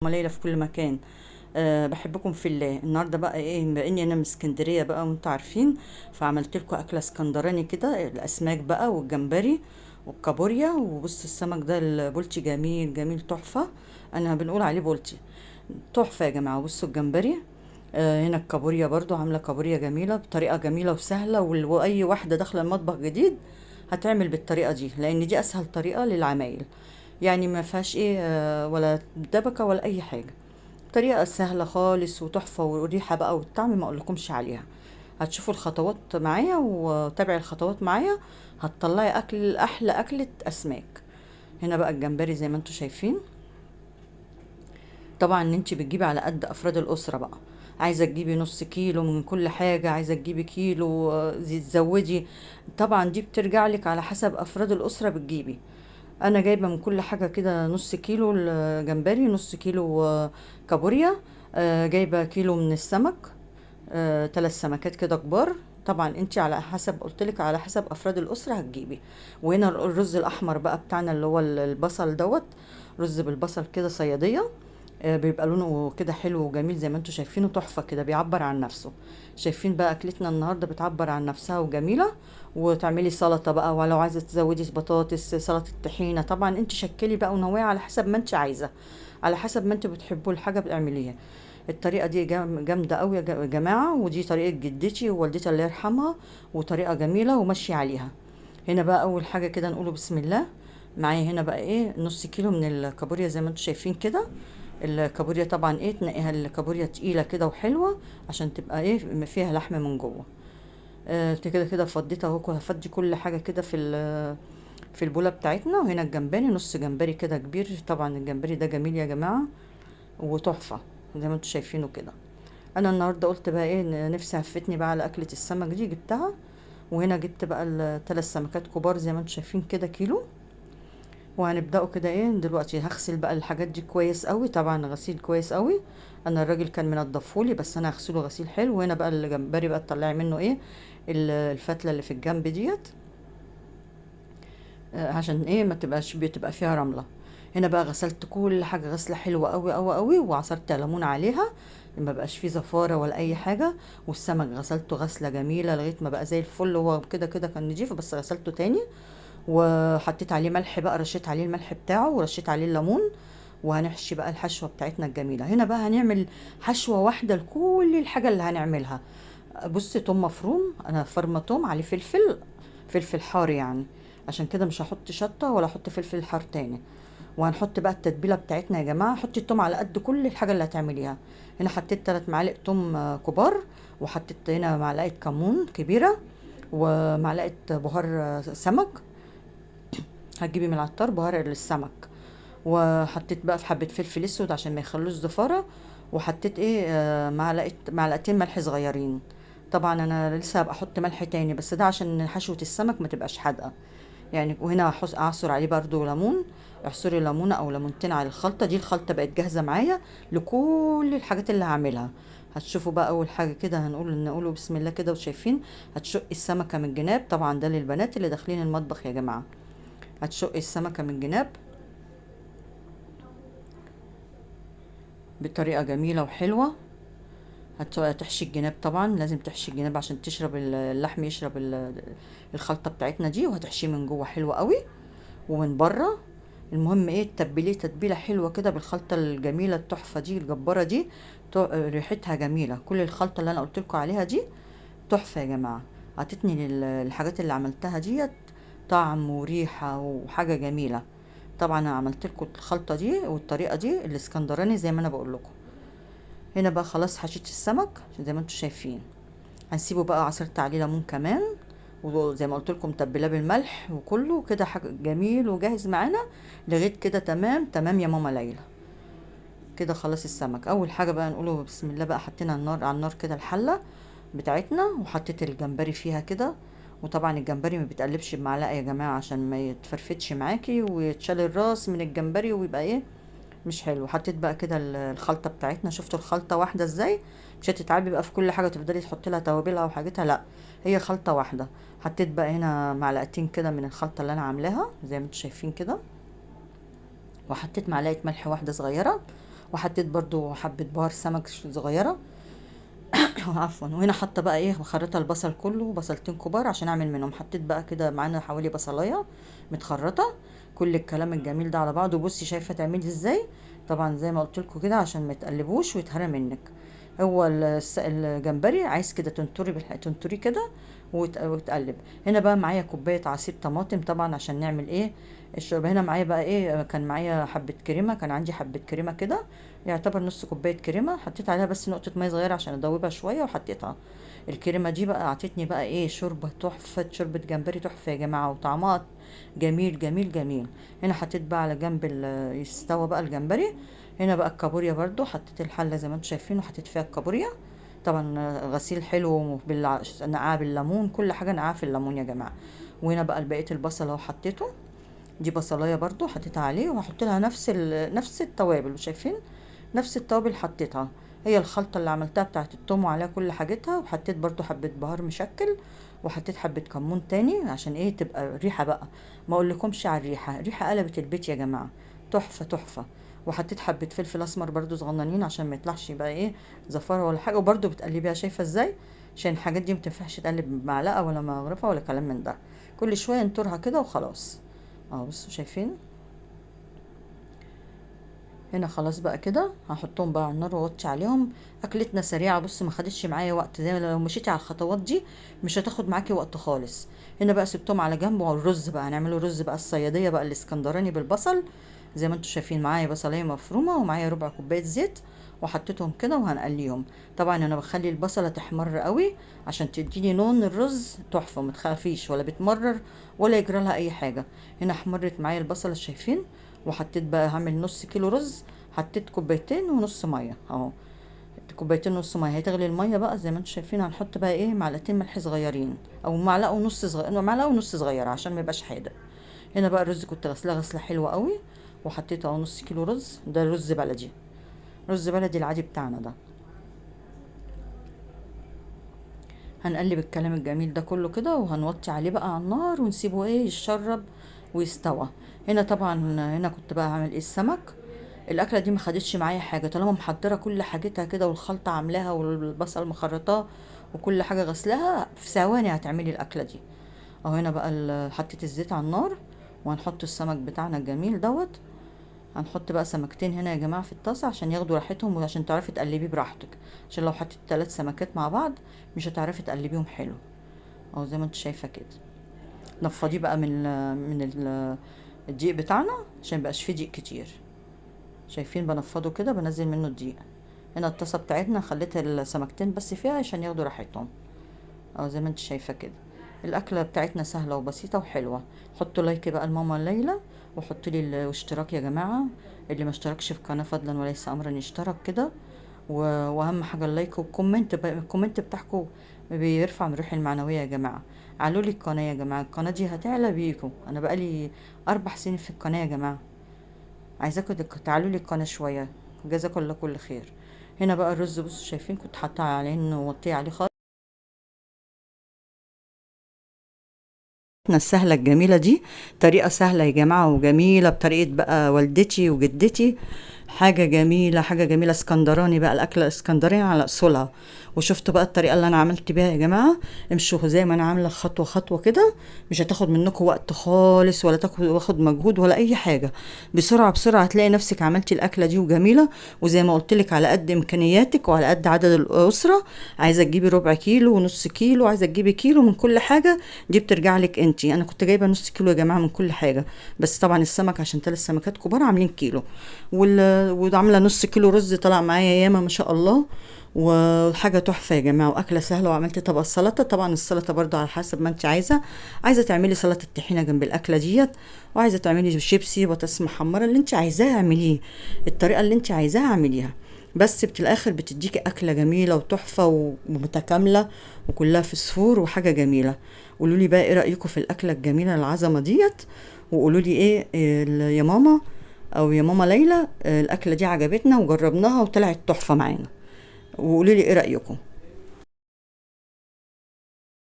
ليلى في كل مكان. بحبكم في الله. النهارده بقى ايه، بما اني انا من اسكندريه بقى وانتوا عارفين، فعملت لكم اكله اسكندراني كده، الاسماك بقى والجمبري والكابوريا. وبص السمك ده البولتي جميل جميل تحفه، انا بنقول عليه بولتي تحفه يا جماعه. بصوا الجمبري، هنا الكابوريا برضو عامله كابوريا جميله بطريقه جميله وسهله، واي واحده داخله المطبخ جديد هتعمل بالطريقه دي، لان دي اسهل طريقه للعمايل. يعني ما فيهاش ايه ولا دبكه ولا اي حاجه، طريقة سهلة خالص وتحفة، والريحة بقى والطعم ما اقولكمش عليها. هتشوفوا الخطوات معايا وتابعي الخطوات معايا، هتطلعي اكل احلى اكلة اسماك. هنا بقى الجمبري زي ما انتوا شايفين. طبعا انت بتجيبي على قد افراد الاسرة بقى، عايزة تجيبي نص كيلو من كل حاجة، عايزة تجيبي كيلو تزودي. طبعا دي بترجع لك على حسب افراد الاسرة بتجيبي. انا جايبه من كل حاجه كده نص كيلو الجمبري، نص كيلو كابوريا، جايبه كيلو من السمك، 3 سمكات كده كبار. طبعا انت على حسب قلتلك، على حسب افراد الاسره هتجيبي. وهنا الرز الاحمر بقى بتاعنا اللي هو البصل دوت، رز بالبصل كده صياديه، بيبقى لونه كده حلو وجميل زي ما انتوا شايفينه، تحفة كده بيعبر عن نفسه. شايفين بقى اكلتنا النهاردة بتعبر عن نفسها وجميلة. وتعملي سلطة بقى، ولو عايزة تزودي بطاطس، سلطة طحينة، طبعا انت شكلي بقى ونوعي على حسب ما انت عايزة، على حسب ما انت بتحبوا الحاجة بتعمليها. الطريقة دي جامدة قوي يا جماعة، ودي طريقة جدتي ووالدتي الله يرحمها، وطريقة جميلة وماشية عليها. هنا بقى اول حاجة كده نقوله بسم الله. معايا هنا بقى ايه نص كيلو من الكابوريا زي ما انتم شايفين كده. الكابوريا طبعا ايه تنقيها الكابوريا تقيله كده وحلوه، عشان تبقى ايه فيها لحم من جوه. كده كده فضيتها اهو، هفضي كل حاجه كده في البوله بتاعتنا. وهنا الجمبري، نص جمبري كده كبير، طبعا الجمبري ده جميل يا جماعه وتحفه زي ما انتم شايفينه كده. انا النهارده قلت بقى ايه نفسي هفتني بقى على اكله السمك دي، جبتها. وهنا جبت بقى ال3 سمكات كبار زي ما انتم شايفين كده كيلو. وهنبدأوا كده ايه دلوقتي، هغسل بقى الحاجات دي كويس قوي، طبعا غسيل كويس قوي. انا الراجل كان منضفهولي بس انا هغسله غسيل حلو. وهنا بقى الجمبري بقى تطلعي منه ايه الفتلة اللي في الجنب ديت، عشان ايه ما تبقاش بتبقى فيها رملة. هنا بقى غسلت كل حاجة غسلة حلوة قوي قوي قوي، وعصرت ليمون عليها ما بقاش فيه زفارة ولا اي حاجة. والسمك غسلته غسلة جميلة لغاية ما بقى زي الفل، هو كده كده كان نضيف بس غسلته تاني. وحطيت عليه ملح بقى، رشيت عليه الملح بتاعه ورشيت عليه الليمون. وهنحشي بقى الحشوة بتاعتنا الجميلة. هنا بقى هنعمل حشوة واحدة لكل الحاجة اللي هنعملها. بصي توم مفروم، انا فرمة توم عليه فلفل، فلفل حار يعني، عشان كده مش هحط شطة ولا احط فلفل حار تاني. وهنحط بقى التتبيلة بتاعتنا يا جماعة. حطي التوم على قد كل الحاجة اللي هتعمليها. هنا حطيت 3 معالق توم كبار، وحطيت هنا معلقة كمون كبيرة، ومعلقة بهار سمك، هتجيبي من العطار بهار للسمك. وحطيت بقى في حبة فلفل اسود عشان ما يخلوش زفارة. وحطيت ايه معلقتين ملح صغيرين. طبعا انا لسه هبقى احط ملح تاني، بس ده عشان حشوة السمك ما تبقاش حادقة يعني. وهنا اعصر عليه برضو ليمون، اعصري ليمونة او ليمونتين على الخلطة دي. الخلطة بقت جاهزة معايا لكل الحاجات اللي هعملها. هتشوفوا بقى اول حاجة كده نقوله بسم الله كده وشايفين. هتشقي السمكة من الجناب، طبعا ده للبنات اللي داخلين المطبخ يا جماعة. هتشقي السمكة من الجناب بطريقة جميلة وحلوة. هتحشي الجناب، طبعا لازم تحشي الجناب عشان تشرب اللحم يشرب الخلطة بتاعتنا دي. وهتحشيه من جوه حلو قوي ومن بره. المهم ايه تتبليه تتبيله حلوه كده بالخلطه الجميله التحفه دي الجباره دي. ريحتها جميله، كل الخلطه اللي انا قلت لكم عليها دي تحفه يا جماعه. عطتني الحاجات اللي عملتها ديت طعم وريحه وحاجه جميله. طبعا انا عملت لكم الخلطه دي والطريقه دي الاسكندراني زي ما انا بقول لكم. هنا بقى خلاص حشيت السمك زي ما انتم شايفين. هنسيبه بقى، عصرت عليه ليمون كمان، وزي ما قلت لكم تبلاه بالملح وكله كده حاجه جميل وجاهز معانا لغايه كده. تمام تمام يا ماما ليلى. كده خلاص السمك. اول حاجه بقى نقوله بسم الله بقى، حطينا النار على النار كده الحله بتاعتنا، وحطيت الجمبري فيها كده. وطبعا الجمبري ما بيتقلبش بمعلقه يا جماعه عشان ما يتفرفتش معاكي ويتشال الراس من الجمبري ويبقى ايه مش حلو. حطيت بقى كده الخلطه بتاعتنا، شفتوا الخلطه واحده ازاي؟ مش هتتعبي بقى في كل حاجه تفضلي تحطي لها توابلها وحاجتها، لا هي خلطه واحده. حطيت بقى هنا معلقتين كده من الخلطه اللي انا عاملاها زي ما انتم شايفين كده. وحطيت معلقه ملح واحده صغيره. وحطيت برضو حبة بهار سمك صغيرة. عفوا. وهنا حاطه بقى ايه، مخرطه البصل كله، بصلتين كبار عشان اعمل منهم. حطيت بقى كده معانا حوالي بصلايه متخرطه. كل الكلام الجميل ده على بعضه. بصي شايفه تعملي ازاي؟ طبعا زي ما قلت لكم كده عشان ما يتقلبوش ويتهرى منك. هو الجمبري عايز كده تنطري تنطري كده وتقلب. هنا بقى معايا كوبايه عصير طماطم طبعا عشان نعمل ايه الشوربه. هنا معايا بقى ايه، كان معايا حبه كريمه، كان عندي حبه كريمه كده، يعتبر نص كوبايه كريمه. حطيت عليها بس نقطه ميه صغيره عشان ادوبها شويه وحطيتها. الكريمه دي بقى اعطتني بقى ايه، شوربه تحفه، شوربه جمبري تحفه يا جماعه، وطعمها جميل جميل جميل. هنا حطيت بقى على جنب يستوى بقى الجمبري. هنا بقى الكابوريا برضو حطيت الحله زي ما انتم شايفين وحطيت فيها الكابوريا. طبعا غسيل حلو نقعها بالليمون، كل حاجه نقعها في الليمون يا جماعه. وهنا بقى بقيه البصل اهو حطيته. دي بصلايه برضو حطيتها عليه، وهحط لها نفس التوابل، شايفين نفس التوابل حطيتها. هي الخلطه اللي عملتها بتاعت التوم وعليها كل حاجتها. وحطيت برضو حبه بهار مشكل، وحطيت حبه كمون تاني عشان ايه تبقى ريحه بقى. ما اقولكمش على الريحه قلبت البيت يا جماعه، تحفه تحفه. وحطيت حبه فلفل اسمر برضو صغننين عشان ما يطلعش بقى ايه زفاره ولا حاجه. وبرضو بتقلبيها شايفه ازاي، عشان الحاجات دي متنفعش تقلب بمعلقه ولا مغرفه ولا كلام من ده. كل شويه انطرها كده وخلاص. اه بصوا شايفين. هنا خلاص بقى كده هحطهم بقى على النار واوطي عليهم. اكلتنا سريعه، بص ما خدتش معايا وقت، زي لو مشيتي على الخطوات دي مش هتاخد معاكي وقت خالص. هنا بقى سبتهم على جنب. والرز بقى هنعمله رز بقى الصياديه بقى الاسكندراني بالبصل. زي ما انتم شايفين معايا بصلايه مفرومه ومعايا ربع كوبايه زيت، وحطيتهم كده وهنقليهم. طبعا انا بخلي البصله تحمر قوي عشان تديني لون الرز تحفه، ما تخافيش ولا بتمرر ولا يجرى لها اي حاجه. هنا احمرت معايا البصله شايفين. وحطيت بقى هعمل نص كيلو رز، حطيت كوبايتين ونص ميه اهو. كوبايتين ونص ميه هتغلي الميه بقى زي ما انتم شايفين. هنحط بقى ايه معلقتين ملح صغيرين او معلقه ونص معلقه ونص صغيره عشان ما يبقاش حادق. هنا بقى الرز كنت غسلاه غسله حلوه قوي، وحطيت اهو نص كيلو رز. ده رز بلدي، رز بلدي العادي بتاعنا ده. هنقلب الكلام الجميل ده كله كده وهنوطي عليه بقى على النار ونسيبه ايه يشرب ويستوى. هنا طبعا هنا كنت بقى هعمل ايه السمك. الاكله دي ما خدتش معايا حاجه طالما محضره كل حاجتها كده، والخلطه عاملاها والبصل مخرطاه وكل حاجه غسلاها، في ثواني هتعملي الاكله دي. اهو هنا بقى حطيت الزيت على النار، وهنحط السمك بتاعنا الجميل دوت. هنحط بقى سمكتين هنا يا جماعه في الطاسه عشان ياخدوا راحتهم وعشان تعرفي تقلبيه براحتك، عشان لو حطيت 3 سمكات مع بعض مش هتعرفي تقلبيهم حلو. اهو زي ما انت شايفه كده. نفضيه بقى الدقيق بتاعنا عشان ميبقاش فيه دقيق كتير. شايفين بنفضه كده بنزل منه الدقيق. هنا الطاسه بتاعتنا خليت السمكتين بس فيها عشان ياخدوا راحتهم. اهو زي ما انت شايفه كده. الاكله بتاعتنا سهله وبسيطه وحلوه. حطوا لايك بقى لماما ليلى، وحطوا لي الاشتراك يا جماعه. اللي ما اشتركش في القناه فضلا وليس امرا يشترك كده. واهم حاجه اللايك والكومنت بقى، الكومنت بتاعكم بيرفع من روحي المعنويه يا جماعه. علوا لي القناه يا جماعه، القناه دي هتعلى بيكم. انا بقالي 4 سنين في القناه يا جماعه، عايزاكم تعالوا لي القناه شويه. جزاكم الله كل خير. هنا بقى الرز بصوا شايفين كنت حاطه عليه انه وطيه عليه خالص. السهلة الجميلة دي طريقة سهلة يا جماعة وجميلة بطريقة بقى والدتي وجدتي. حاجة جميلة حاجة جميلة، اسكندراني بقى، الأكلة الاسكندراني على أصولها. وشفتوا بقى الطريقة اللي أنا عملت بيها يا جماعة. امشوا زي ما أنا عاملة خطوة خطوة كده، مش هتاخد منكم وقت خالص ولا واخد مجهود ولا أي حاجة. بسرعة بسرعة هتلاقي نفسك عملتي الأكلة دي وجميلة. وزي ما قلتلك على قد إمكانياتك وعلى قد عدد الأسرة. عايزة تجيبي ربع كيلو ونص كيلو، عايزة تجيبي كيلو من كل حاجة، دي بترجع لك انتي. انا كنت جايبه نص كيلو يا جماعه من كل حاجه، بس طبعا السمك عشان 3 سمكات كبار عاملين كيلو. وعامله نص كيلو رز طلع معايا ياما ما شاء الله. وحاجه تحفه يا جماعه واكله سهله. وعملت طبق السلطه، طبعا السلطه برضو على حسب ما انت عايزه تعملي سلطه طحينه جنب الاكله ديت، وعايزه تعملي شيبسي بطاطس محمره، اللي انت عايزاه اعمليه، الطريقه اللي انت عايزاها اعمليها. بس بالاخر بتديكي اكله جميله وتحفه ومتكامله وكلها فسفور وحاجه جميله. قولوا لي بقى ايه رايكم في الاكله الجميله العظمه ديت، وقولوا لي ايه يا ماما او يا ماما ليلى الاكله دي عجبتنا وجربناها وطلعت تحفه معانا. وقولوا لي ايه رايكم.